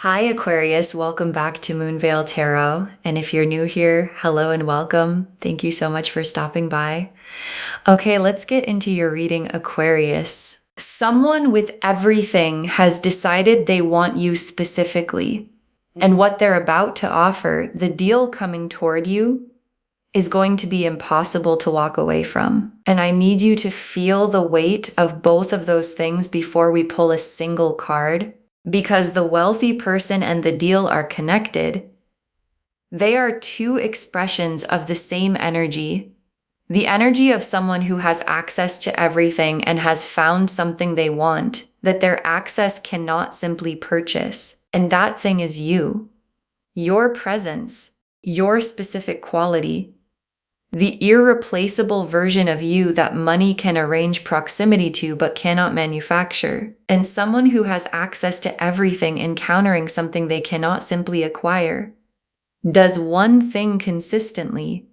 Hi Aquarius, welcome back to Moonveil Tarot. And if you're new here, hello and welcome. Thank you so much for stopping by. Okay, let's get into your reading, Aquarius. Someone with everything has decided they want you specifically. And what they're about to offer, the deal coming toward you, is going to be impossible to walk away from. And I need you to feel the weight of both of those things before we pull a single card. Because the wealthy person and the deal are connected, they are two expressions of the same energy. The energy of someone who has access to everything and has found something they want that their access cannot simply purchase. And that thing is you. Your presence, your specific quality, the irreplaceable version of you that money can arrange proximity to but cannot manufacture. And someone who has access to everything encountering something they cannot simply acquire, does one thing consistently,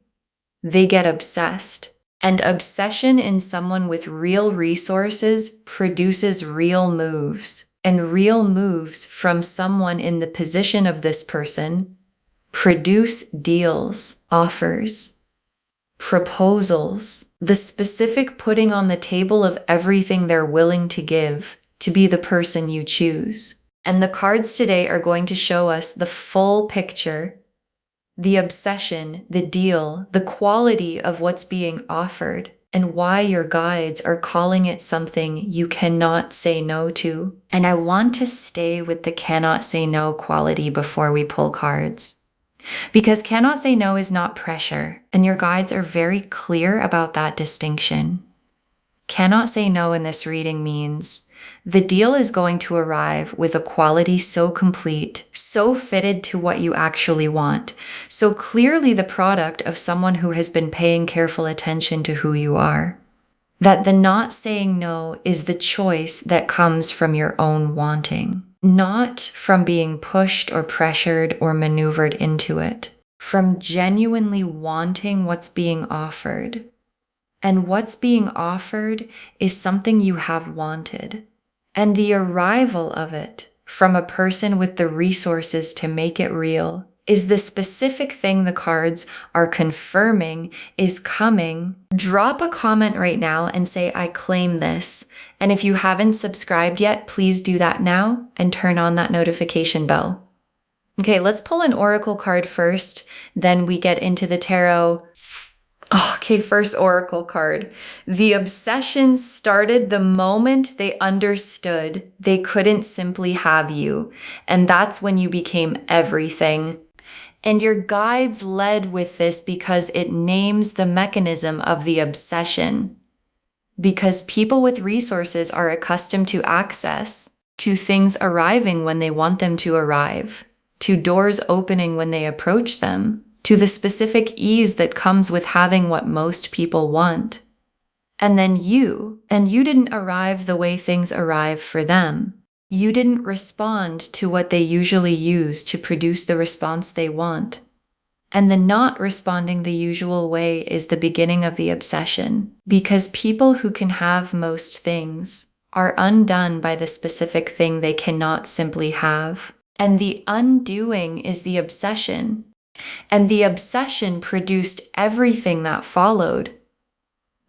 they get obsessed. And obsession in someone with real resources produces real moves. And real moves from someone in the position of this person produce deals, offers, proposals, the specific putting on the table of everything they're willing to give to be the person you choose. And the cards today are going to show us the full picture, the obsession, the deal, the quality of what's being offered, and why your guides are calling it something you cannot say no to. And I want to stay with the cannot say no quality before we pull cards. Because cannot say no is not pressure, and your guides are very clear about that distinction. Cannot say no in this reading means the deal is going to arrive with a quality so complete, so fitted to what you actually want, so clearly the product of someone who has been paying careful attention to who you are, that the not saying no is the choice that comes from your own wanting. Not from being pushed or pressured or maneuvered into it, from genuinely wanting what's being offered. And what's being offered is something you have wanted. And the arrival of it from a person with the resources to make it real is the specific thing the cards are confirming is coming. Drop a comment right now and say, I claim this. And if you haven't subscribed yet, please do that now and turn on that notification bell. Okay, let's pull an oracle card first, then we get into the tarot. Okay, first oracle card. The obsession started the moment they understood they couldn't simply have you. And that's when you became everything. And your guides led with this because it names the mechanism of the obsession. Because people with resources are accustomed to access, to things arriving when they want them to arrive, to doors opening when they approach them, to the specific ease that comes with having what most people want. And then you didn't arrive the way things arrive for them. You didn't respond to what they usually use to produce the response they want. And the not responding the usual way is the beginning of the obsession, because people who can have most things are undone by the specific thing they cannot simply have. And the undoing is the obsession. And the obsession produced everything that followed.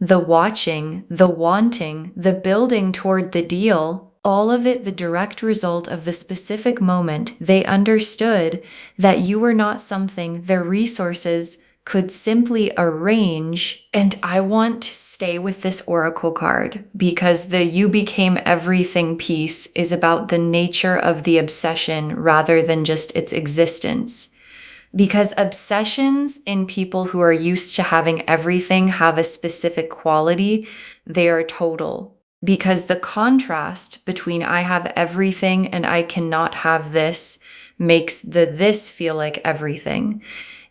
The watching, the wanting, the building toward the deal, all of it the direct result of the specific moment they understood that you were not something their resources could simply arrange. And I want to stay with this oracle card because the you became everything piece is about the nature of the obsession rather than just its existence. Because obsessions in people who are used to having everything have a specific quality, they are total. Because the contrast between I have everything and I cannot have this makes the this feel like everything.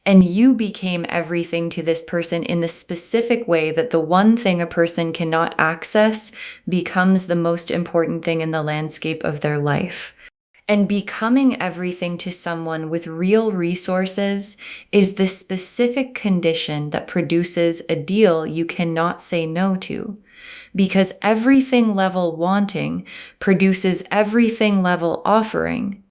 And you became everything to this person in the specific way that the one thing a person cannot access becomes the most important thing in the landscape of their life. And becoming everything to someone with real resources is the specific condition that produces a deal you cannot say no to. Because everything level wanting produces everything level offering.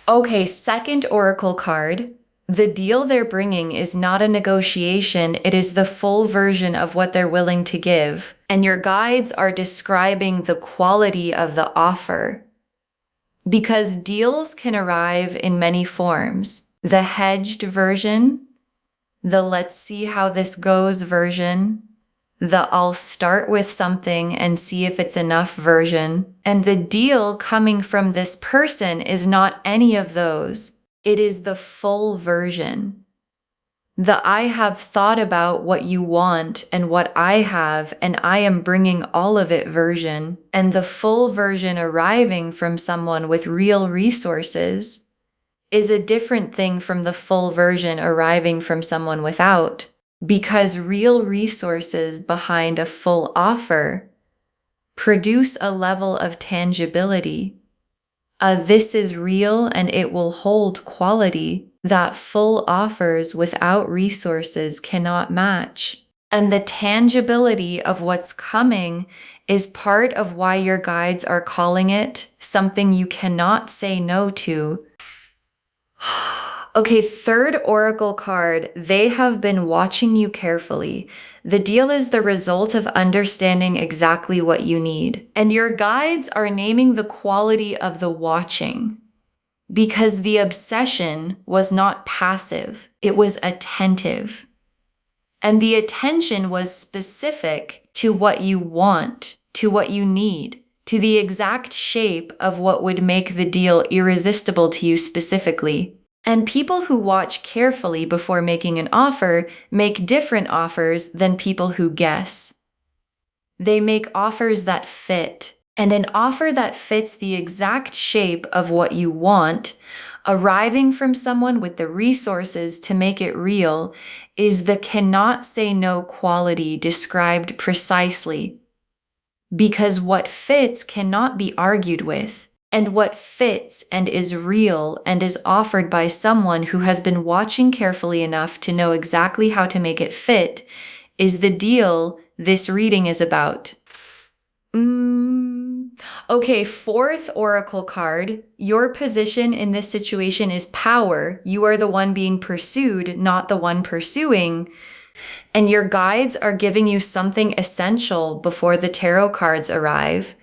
Okay, second oracle card. The deal they're bringing is not a negotiation, it is the full version of what they're willing to give. And your guides are describing the quality of the offer. Because deals can arrive in many forms. The hedged version, the let's see how this goes version, the I'll start with something and see if it's enough version. And the deal coming from this person is not any of those. It is the full version. The I have thought about what you want and what I have, and I am bringing all of it version. And the full version arriving from someone with real resources is a different thing from the full version arriving from someone without. Because real resources behind a full offer produce a level of tangibility. This is real and it will hold quality that full offers without resources cannot match. And the tangibility of what's coming is part of why your guides are calling it something you cannot say no to. Okay, third oracle card. They have been watching you carefully. The deal is the result of understanding exactly what you need. And your guides are naming the quality of the watching. Because the obsession was not passive, it was attentive. And the attention was specific to what you want, to what you need, to the exact shape of what would make the deal irresistible to you specifically. And people who watch carefully before making an offer make different offers than people who guess. They make offers that fit, and an offer that fits the exact shape of what you want, arriving from someone with the resources to make it real, is the cannot say no quality described precisely. Because what fits cannot be argued with. And what fits and is real and is offered by someone who has been watching carefully enough to know exactly how to make it fit is the deal this reading is about. Okay, fourth oracle card. Your position in this situation is power. You are the one being pursued, not the one pursuing. And your guides are giving you something essential before the tarot cards arrive.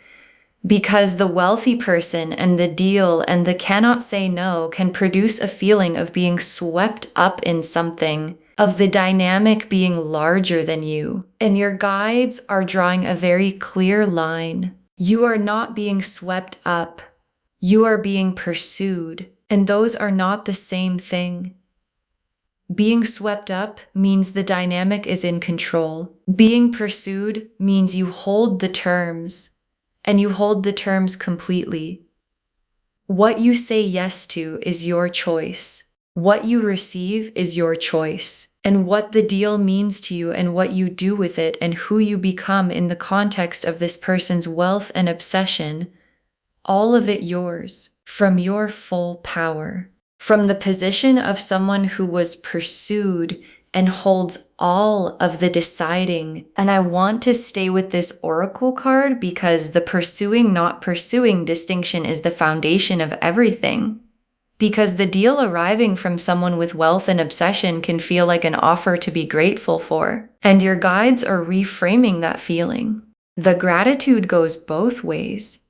Because the wealthy person and the deal and the cannot say no can produce a feeling of being swept up in something, of the dynamic being larger than you. And your guides are drawing a very clear line. You are not being swept up. You are being pursued. And those are not the same thing. Being swept up means the dynamic is in control. Being pursued means you hold the terms. And you hold the terms completely. What you say yes to is your choice. What you receive is your choice. And what the deal means to you and what you do with it and who you become in the context of this person's wealth and obsession, all of it yours, from your full power. From the position of someone who was pursued and holds all of the deciding. And I want to stay with this oracle card because the pursuing, not pursuing distinction is the foundation of everything. Because the deal arriving from someone with wealth and obsession can feel like an offer to be grateful for. And your guides are reframing that feeling. The gratitude goes both ways.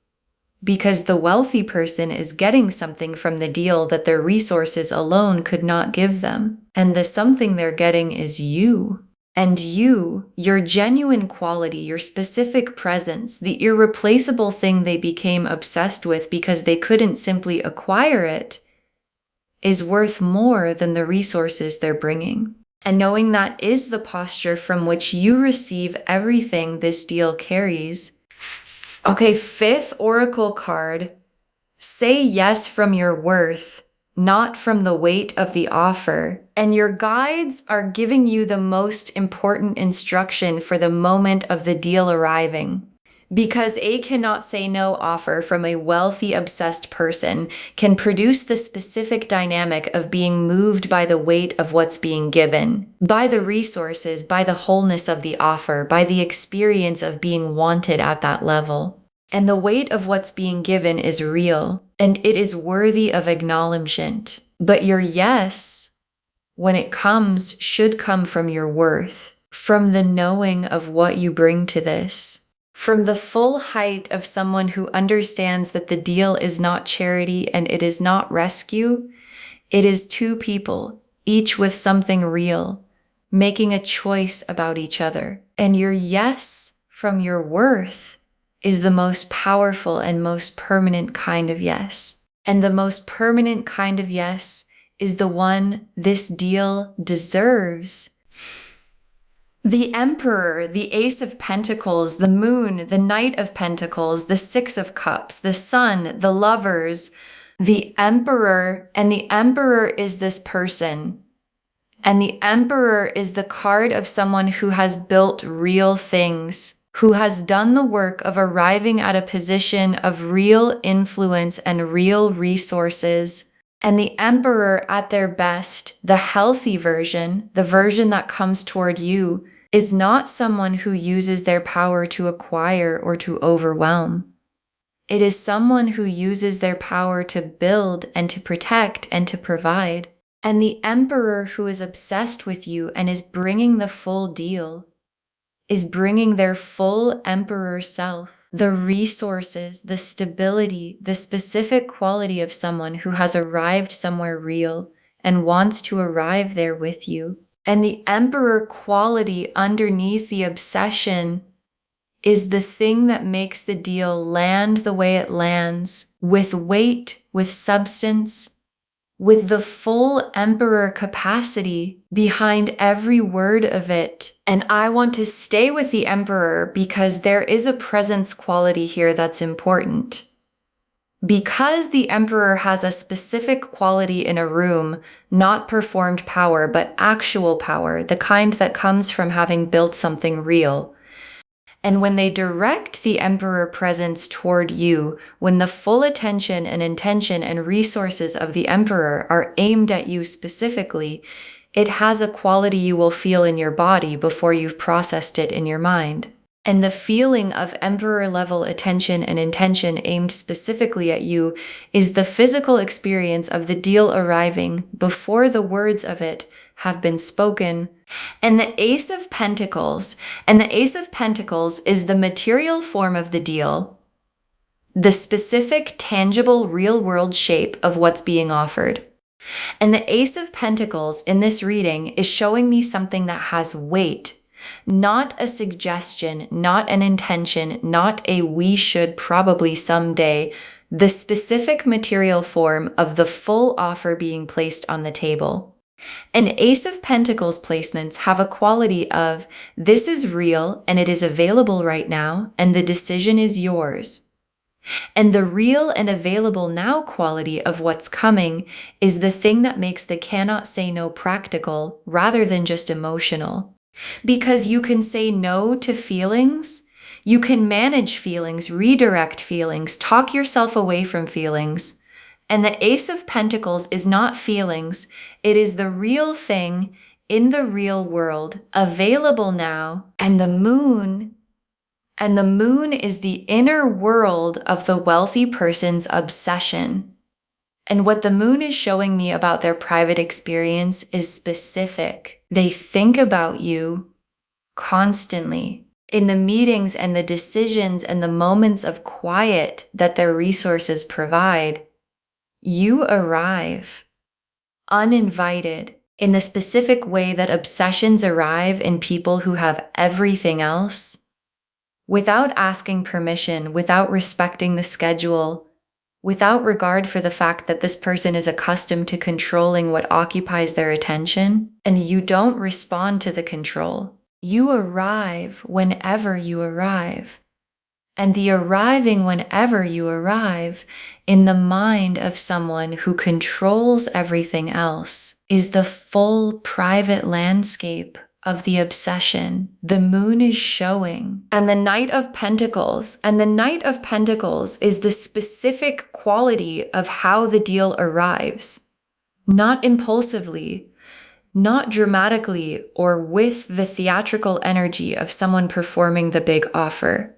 Because the wealthy person is getting something from the deal that their resources alone could not give them. And the something they're getting is you. And you, your genuine quality, your specific presence, the irreplaceable thing they became obsessed with because they couldn't simply acquire it, is worth more than the resources they're bringing. And knowing that is the posture from which you receive everything this deal carries. Okay, fifth oracle card. Say yes from your worth, not from the weight of the offer. And your guides are giving you the most important instruction for the moment of the deal arriving. Because a cannot say no offer from a wealthy, obsessed person can produce the specific dynamic of being moved by the weight of what's being given, by the resources, by the wholeness of the offer, by the experience of being wanted at that level. And the weight of what's being given is real, and it is worthy of acknowledgement. But your yes, when it comes, should come from your worth, from the knowing of what you bring to this, from the full height of someone who understands that the deal is not charity and it is not rescue. It is two people, each with something real, making a choice about each other. And your yes from your worth is the most powerful and most permanent kind of yes. And the most permanent kind of yes is the one this deal deserves. The Emperor, the Ace of Pentacles, the Moon, the Knight of Pentacles, the Six of Cups, the Sun, the Lovers, the Emperor, and the Emperor is this person. And the Emperor is the card of someone who has built real things, who has done the work of arriving at a position of real influence and real resources. And the Emperor at their best, the healthy version, the version that comes toward you, is not someone who uses their power to acquire or to overwhelm. It is someone who uses their power to build and to protect and to provide. And the Emperor who is obsessed with you and is bringing the full deal is bringing their full Emperor self, the resources, the stability, the specific quality of someone who has arrived somewhere real and wants to arrive there with you. And the Emperor quality underneath the obsession is the thing that makes the deal land the way it lands, with weight, with substance, with the full Emperor capacity behind every word of it. And I want to stay with the Emperor because there is a presence quality here that's important. Because the Emperor has a specific quality in a room, not performed power, but actual power, the kind that comes from having built something real. And when they direct the Emperor presence toward you, when the full attention and intention and resources of the Emperor are aimed at you specifically, it has a quality you will feel in your body before you've processed it in your mind. And the feeling of Emperor level attention and intention aimed specifically at you is the physical experience of the deal arriving before the words of it have been spoken. And the Ace of Pentacles, is the material form of the deal, the specific, tangible, real-world shape of what's being offered. And the Ace of Pentacles in this reading is showing me something that has weight, not a suggestion, not an intention, not a we should probably someday, the specific material form of the full offer being placed on the table. And Ace of Pentacles placements have a quality of, this is real and it is available right now, and the decision is yours. And the real and available now quality of what's coming is the thing that makes the cannot say no practical rather than just emotional. Because you can say no to feelings, you can manage feelings, redirect feelings, talk yourself away from feelings. And the Ace of Pentacles is not feelings, it is the real thing in the real world, available now. And the moon is the inner world of the wealthy person's obsession. And what the moon is showing me about their private experience is specific. They think about you constantly. In the meetings and the decisions and the moments of quiet that their resources provide, you arrive uninvited in the specific way that obsessions arrive in people who have everything else, without asking permission, without respecting the schedule, without regard for the fact that this person is accustomed to controlling what occupies their attention, and you don't respond to the control. You arrive whenever you arrive. And the arriving whenever you arrive in the mind of someone who controls everything else is the full private landscape of the obsession the moon is showing. And the Knight of Pentacles, is the specific quality of how the deal arrives. Not impulsively, not dramatically, or with the theatrical energy of someone performing the big offer.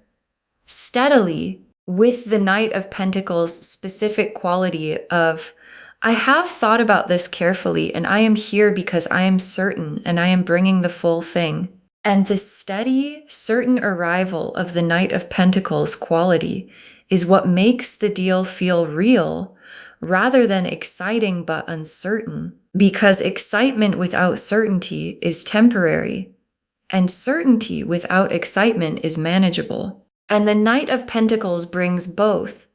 Steadily, with the Knight of Pentacles' specific quality of, I have thought about this carefully and I am here because I am certain and I am bringing the full thing. And the steady, certain arrival of the Knight of Pentacles quality is what makes the deal feel real rather than exciting but uncertain, because excitement without certainty is temporary and certainty without excitement is manageable. And the Knight of Pentacles brings both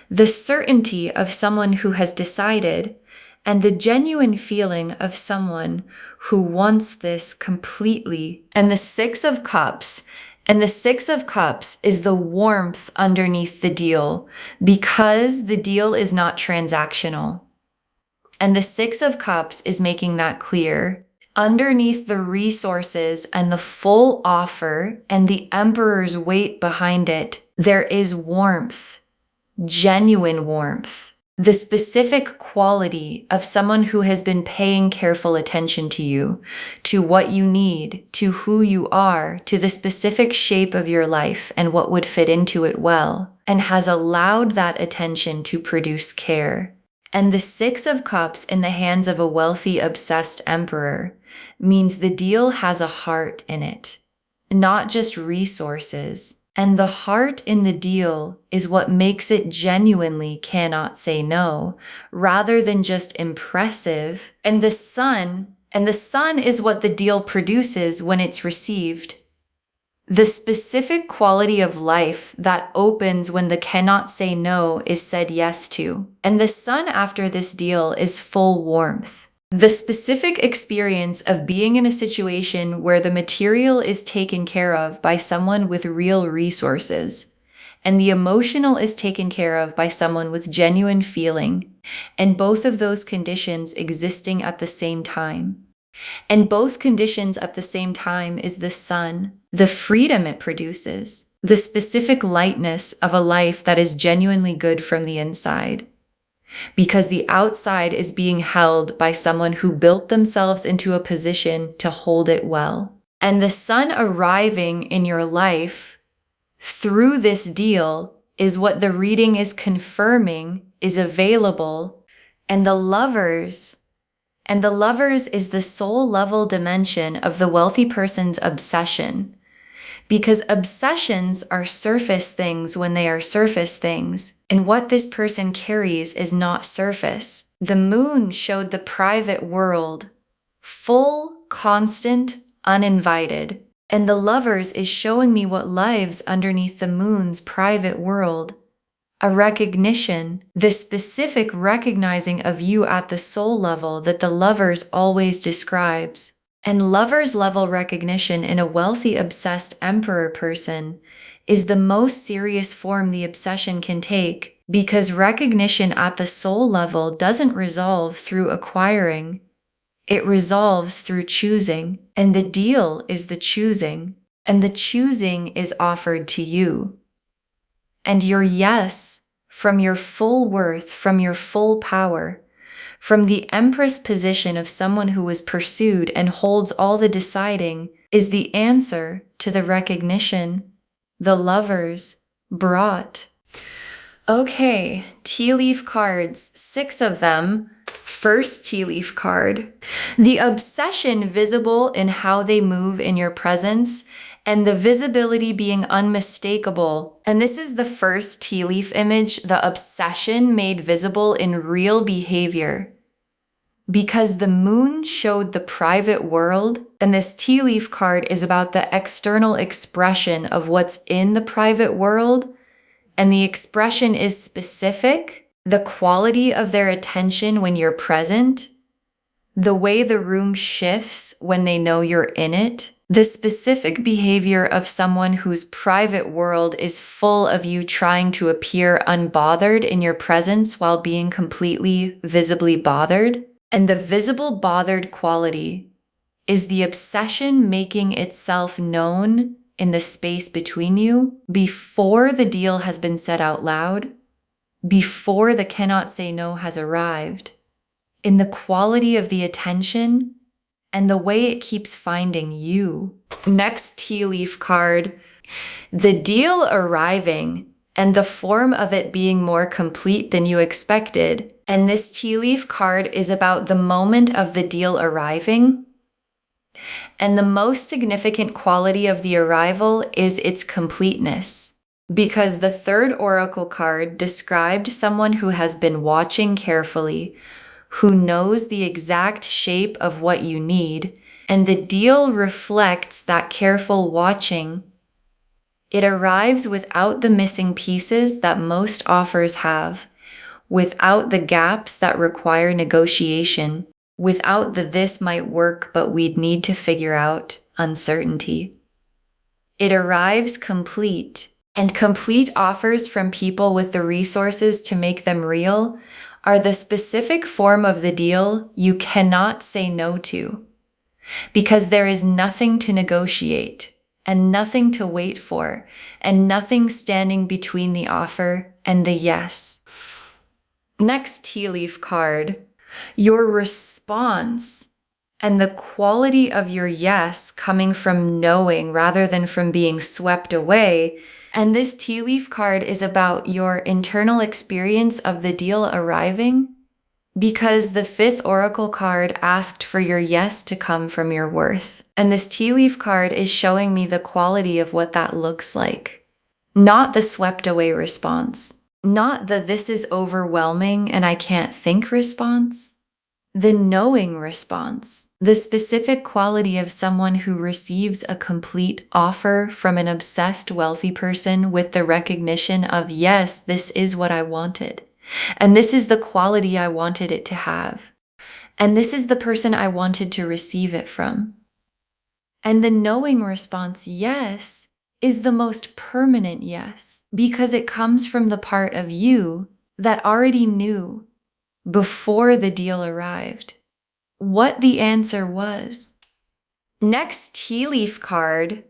the certainty of someone who has decided and the genuine feeling of someone who wants this completely. And the Six of Cups. And the Six of Cups is the warmth underneath the deal because the deal is not transactional. And the Six of Cups is making that clear. Underneath the resources and the full offer and the Emperor's weight behind it, there is warmth, genuine warmth. The specific quality of someone who has been paying careful attention to you, to what you need, to who you are, to the specific shape of your life and what would fit into it well, and has allowed that attention to produce care. And the Six of Cups in the hands of a wealthy, obsessed emperor means the deal has a heart in it, not just resources. And the heart in the deal is what makes it genuinely cannot say no, rather than just impressive. And the sun is what the deal produces when it's received. The specific quality of life that opens when the cannot say no is said yes to. And the sun after this deal is full warmth. The specific experience of being in a situation where the material is taken care of by someone with real resources, and the emotional is taken care of by someone with genuine feeling, and both of those conditions existing at the same time. And both conditions at the same time is the sun, the freedom it produces, the specific lightness of a life that is genuinely good from the inside. Because the outside is being held by someone who built themselves into a position to hold it well. And the sun arriving in your life through this deal is what the reading is confirming is available. And the lovers is the soul level dimension of the wealthy person's obsession. Because obsessions are surface things when they are surface things, and what this person carries is not surface. The moon showed the private world, full, constant, uninvited. And the lovers is showing me what lives underneath the moon's private world. A recognition, the specific recognizing of you at the soul level that the lovers always describes. And lover's level recognition in a wealthy, obsessed emperor person is the most serious form the obsession can take, because recognition at the soul level doesn't resolve through acquiring. It resolves through choosing, and the deal is the choosing, and the choosing is offered to you. And your yes, from your full worth, from your full power, from the Empress position of someone who was pursued and holds all the deciding, is the answer to the recognition the lovers brought. Okay, tea leaf cards, 6 of them. First tea leaf card. The obsession visible in how they move in your presence, and the visibility being unmistakable. And this is the first tea leaf image, the obsession made visible in real behavior. Because the moon showed the private world, and this tea leaf card is about the external expression of what's in the private world, and the expression is specific, the quality of their attention when you're present, the way the room shifts when they know you're in it, the specific behavior of someone whose private world is full of you trying to appear unbothered in your presence while being completely visibly bothered. And the visible bothered quality is the obsession making itself known in the space between you before the deal has been said out loud, before the cannot say no has arrived, in the quality of the attention and the way it keeps finding you. Next tea leaf card, the deal arriving and the form of it being more complete than you expected. And this tea leaf card is about the moment of the deal arriving. And the most significant quality of the arrival is its completeness. Because the third oracle card described someone who has been watching carefully, who knows the exact shape of what you need, and the deal reflects that careful watching. It arrives without the missing pieces that most offers have, without the gaps that require negotiation, without the "this might work but we'd need to figure out" uncertainty. It arrives complete, and complete offers from people with the resources to make them real are the specific form of the deal you cannot say no to, because there is nothing to negotiate, and nothing to wait for, and nothing standing between the offer and the yes. Next tea leaf card, your response and the quality of your yes coming from knowing rather than from being swept away. And this tea leaf card is about your internal experience of the deal arriving, because the fifth oracle card asked for your yes to come from your worth. And this tea leaf card is showing me the quality of what that looks like. Not the swept away response. Not the "this is overwhelming and I can't think" response. The knowing response. The specific quality of someone who receives a complete offer from an obsessed wealthy person with the recognition of, yes, this is what I wanted. And this is the quality I wanted it to have. And this is the person I wanted to receive it from. And the knowing response, yes, is the most permanent yes, because it comes from the part of you that already knew before the deal arrived what the answer was. Next tea leaf card,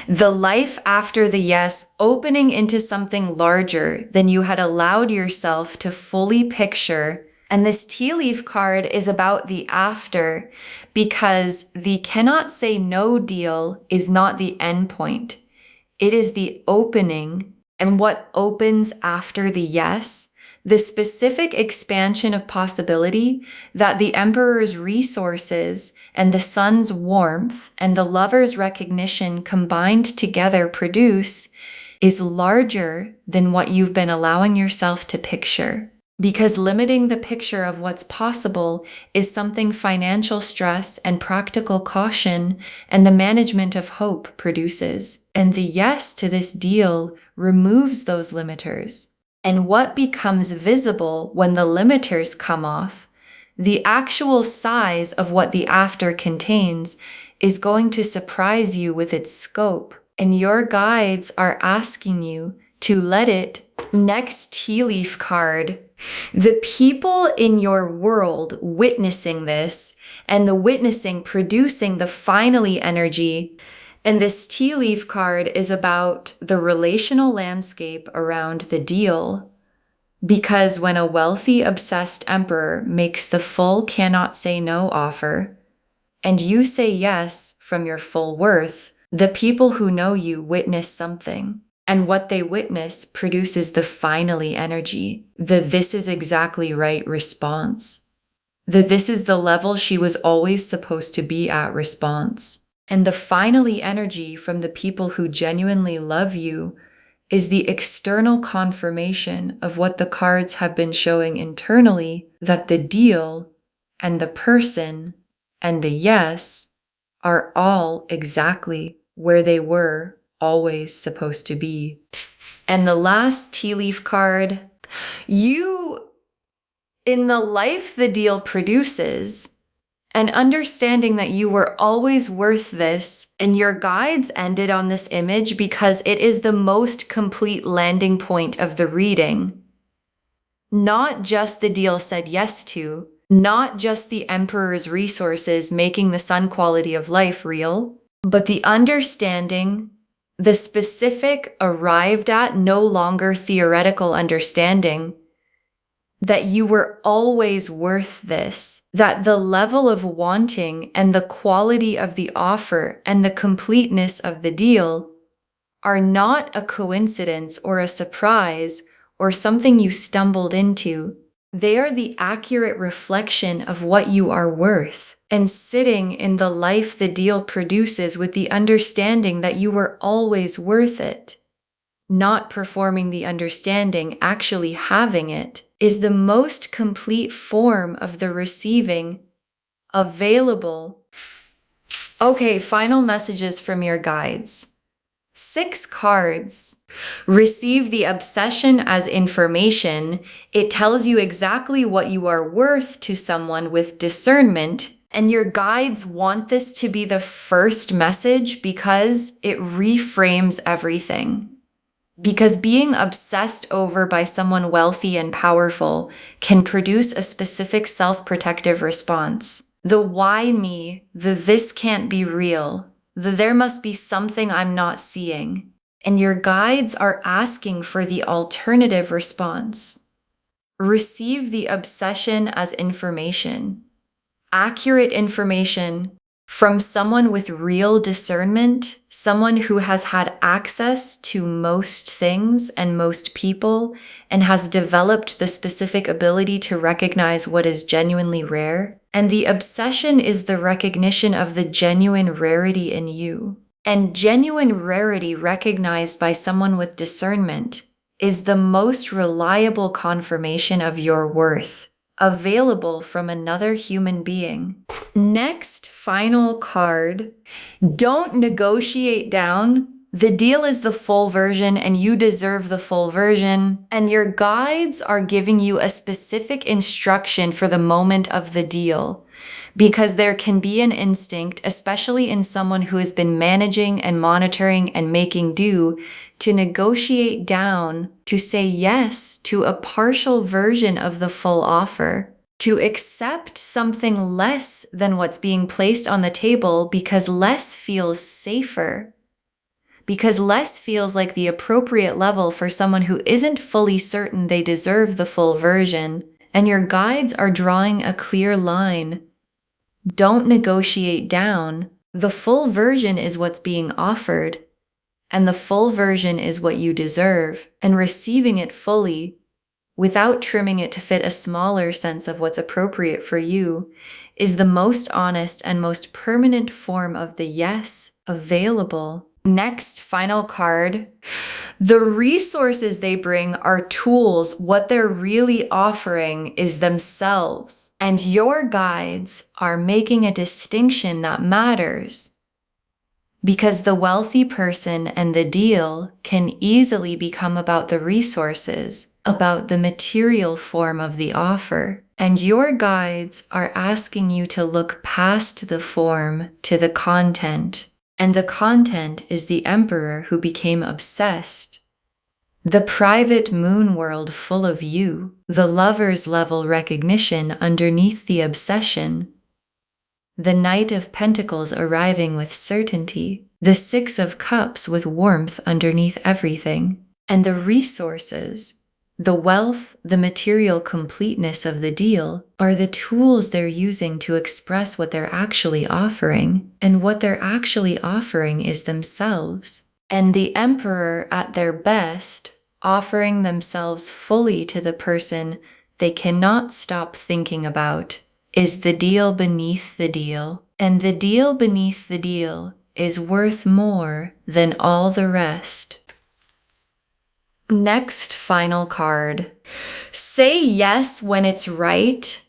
the life after the yes, opening into something larger than you had allowed yourself to fully picture. And this tea leaf card is about the after, because the cannot say no deal is not the end point. It is the opening, and what opens after the yes, the specific expansion of possibility that the Emperor's resources and the sun's warmth and the lover's recognition combined together produce is larger than what you've been allowing yourself to picture. Because limiting the picture of what's possible is something financial stress and practical caution and the management of hope produces. And the yes to this deal removes those limiters. And what becomes visible when the limiters come off, the actual size of what the after contains, is going to surprise you with its scope. And your guides are asking you to let it. Next tea leaf card, the people in your world witnessing this, and the witnessing producing the finally energy. And this tea leaf card is about the relational landscape around the deal. Because when a wealthy, obsessed emperor makes the full cannot say no offer, and you say yes from your full worth, the people who know you witness something. And what they witness produces the finally energy, the "this is exactly right" response. The "this is the level she was always supposed to be at" response. And the finally energy from the people who genuinely love you is the external confirmation of what the cards have been showing internally, that the deal and the person and the yes are all exactly where they were always supposed to be. And the last tea leaf card, you, in the life the deal produces, and understanding that you were always worth this, and your guides ended on this image because it is the most complete landing point of the reading. Not just the deal said yes to, not just the Emperor's resources making the sun quality of life real, but the understanding, the specific arrived at, no longer theoretical understanding, that you were always worth this, that the level of wanting and the quality of the offer and the completeness of the deal are not a coincidence or a surprise or something you stumbled into. They are the accurate reflection of what you are worth, and sitting in the life the deal produces with the understanding that you were always worth it. Not performing the understanding, actually having it, is the most complete form of the receiving available. Okay, final messages from your guides. 6 cards. Receive the obsession as information. It tells you exactly what you are worth to someone with discernment, and your guides want this to be the first message because it reframes everything. Because being obsessed over by someone wealthy and powerful can produce a specific self-protective response. The why me, the this can't be real, the there must be something I'm not seeing. And your guides are asking for the alternative response. Receive the obsession as information. Accurate information from someone with real discernment, someone who has had access to most things and most people, and has developed the specific ability to recognize what is genuinely rare. And the obsession is the recognition of the genuine rarity in you. And genuine rarity recognized by someone with discernment is the most reliable confirmation of your worth, available from another human being. Next, final card. Don't negotiate down. The deal is the full version and you deserve the full version. And your guides are giving you a specific instruction for the moment of the deal. Because there can be an instinct, especially in someone who has been managing and monitoring and making do, to negotiate down, to say yes to a partial version of the full offer, to accept something less than what's being placed on the table because less feels safer. Because less feels like the appropriate level for someone who isn't fully certain they deserve the full version, and your guides are drawing a clear line. Don't negotiate down. The full version is what's being offered, and the full version is what you deserve, and receiving it fully, without trimming it to fit a smaller sense of what's appropriate for you, is the most honest and most permanent form of the yes available. Next, final card. The resources they bring are tools. What they're really offering is themselves. And your guides are making a distinction that matters. Because the wealthy person and the deal can easily become about the resources, about the material form of the offer. And your guides are asking you to look past the form to the content. And the content is the emperor who became obsessed. The private moon world full of you, the lover's level recognition underneath the obsession. The Knight of Pentacles arriving with certainty, the Six of Cups with warmth underneath everything, and the resources, the wealth, the material completeness of the deal are the tools they're using to express what they're actually offering, and what they're actually offering is themselves. And the Emperor at their best, offering themselves fully to the person they cannot stop thinking about, is the deal beneath the deal, and the deal beneath the deal is worth more than all the rest. Next, final card. Say yes when it's right,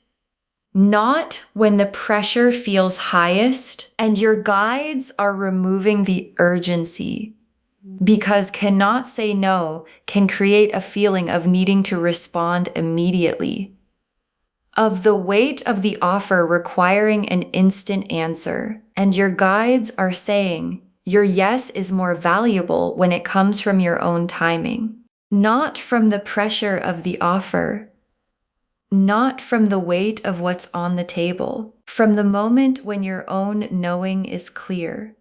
not when the pressure feels highest, and your guides are removing the urgency. Because cannot say no can create a feeling of needing to respond immediately, of the weight of the offer requiring an instant answer. And your guides are saying your yes is more valuable when it comes from your own timing. Not from the pressure of the offer, not from the weight of what's on the table, from the moment when your own knowing is clear.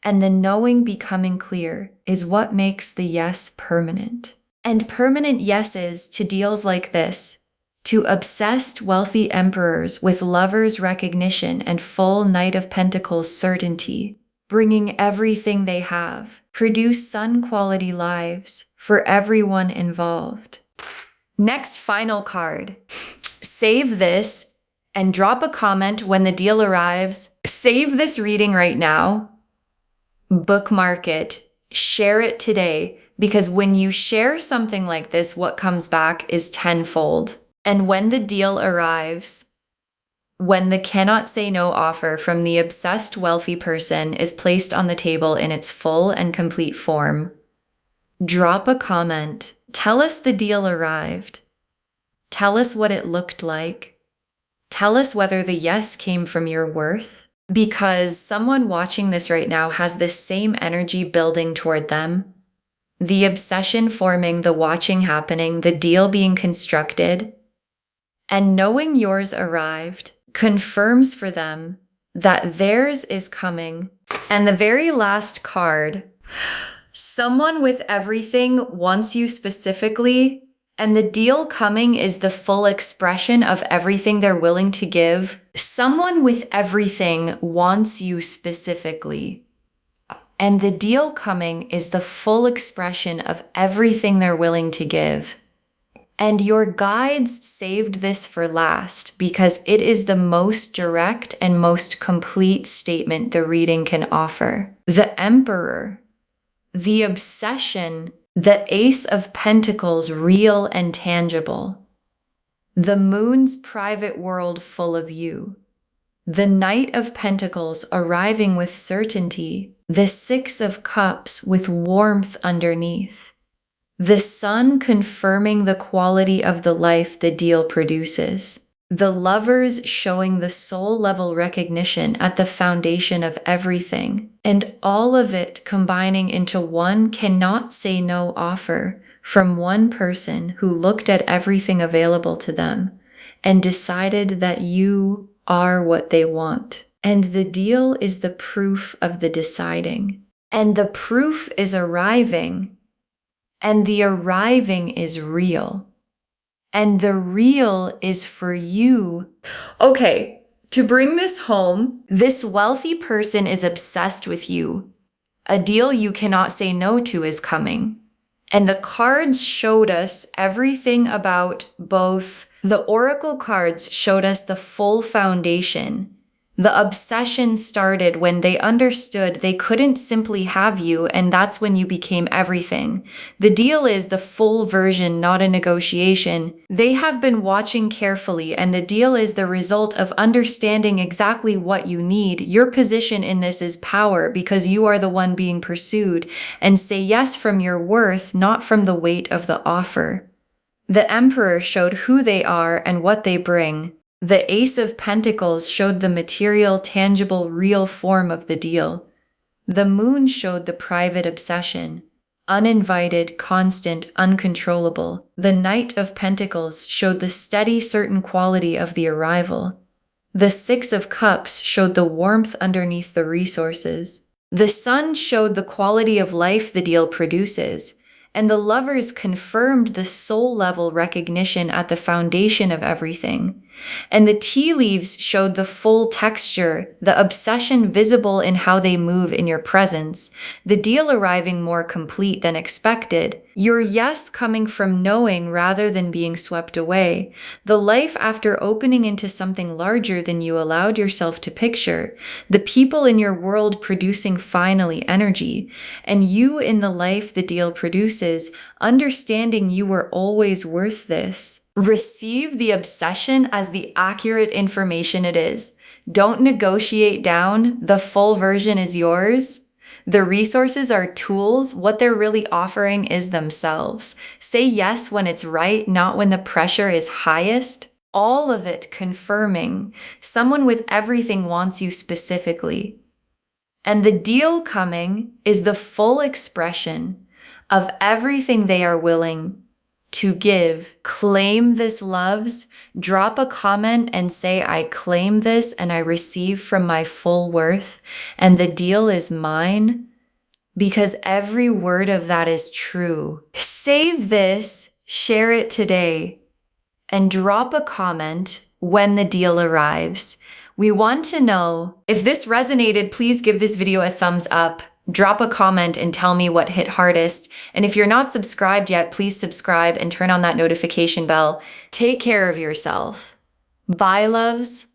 And the knowing becoming clear is what makes the yes permanent. And permanent yeses to deals like this, to obsessed wealthy emperors with lovers' recognition and full Knight of Pentacles certainty, bringing everything they have, produce sun quality lives for everyone involved. Next, final card. Save this and drop a comment when the deal arrives. Save this reading right now. Bookmark it. Share it today, because when you share something like this, what comes back is tenfold. And when the deal arrives, when the cannot say no offer from the obsessed wealthy person is placed on the table in its full and complete form, drop a comment. Tell us the deal arrived. Tell us what it looked like. Tell us whether the yes came from your worth, because someone watching this right now has this same energy building toward them. The obsession forming, the watching happening, the deal being constructed, and knowing yours arrived confirms for them that theirs is coming. And the very last card, someone with everything wants you specifically, and the deal coming is the full expression of everything they're willing to give. Someone with everything wants you specifically, and the deal coming is the full expression of everything they're willing to give. And your guides saved this for last because it is the most direct and most complete statement the reading can offer. The Emperor, the obsession, the Ace of Pentacles, real and tangible, the Moon's private world full of you, the Knight of Pentacles arriving with certainty, the Six of Cups with warmth underneath, the Sun confirming the quality of the life the deal produces, the Lovers showing the soul level recognition at the foundation of everything, and all of it combining into one cannot say no offer from one person who looked at everything available to them and decided that you are what they want. And the deal is the proof of the deciding. And the proof is arriving. And the arriving is real. And the real is for you. Okay, to bring this home, this wealthy person is obsessed with you. A deal you cannot say no to is coming. And the cards showed us everything about both. The oracle cards showed us the full foundation. The obsession started when they understood they couldn't simply have you, and that's when you became everything. The deal is the full version, not a negotiation. They have been watching carefully, and the deal is the result of understanding exactly what you need. Your position in this is power, because you are the one being pursued, and say yes from your worth, not from the weight of the offer. The Emperor showed who they are and what they bring. The Ace of Pentacles showed the material, tangible, real form of the deal. The Moon showed the private obsession, uninvited, constant, uncontrollable. The Knight of Pentacles showed the steady, certain quality of the arrival. The Six of Cups showed the warmth underneath the resources. The Sun showed the quality of life the deal produces. And the Lovers confirmed the soul-level recognition at the foundation of everything. And the tea leaves showed the full texture, the obsession visible in how they move in your presence, the deal arriving more complete than expected, your yes coming from knowing rather than being swept away, the life after opening into something larger than you allowed yourself to picture, the people in your world producing finally energy, and you in the life the deal produces, understanding you were always worth this. Receive the obsession as the accurate information it is. Don't negotiate down. The full version is yours. The resources are tools. What they're really offering is themselves. Say yes when it's right, not when the pressure is highest. All of it confirming someone with everything wants you specifically. And the deal coming is the full expression of everything they are willing to give. Claim this, loves. Drop a comment and say, I claim this and I receive from my full worth, and the deal is mine, because every word of that is true. Save this, share it today, and drop a comment when the deal arrives. We want to know if this resonated. Please give this video a thumbs up. Drop a comment and tell me what hit hardest. And if you're not subscribed yet, please subscribe and turn on that notification bell. Take care of yourself. Bye, loves.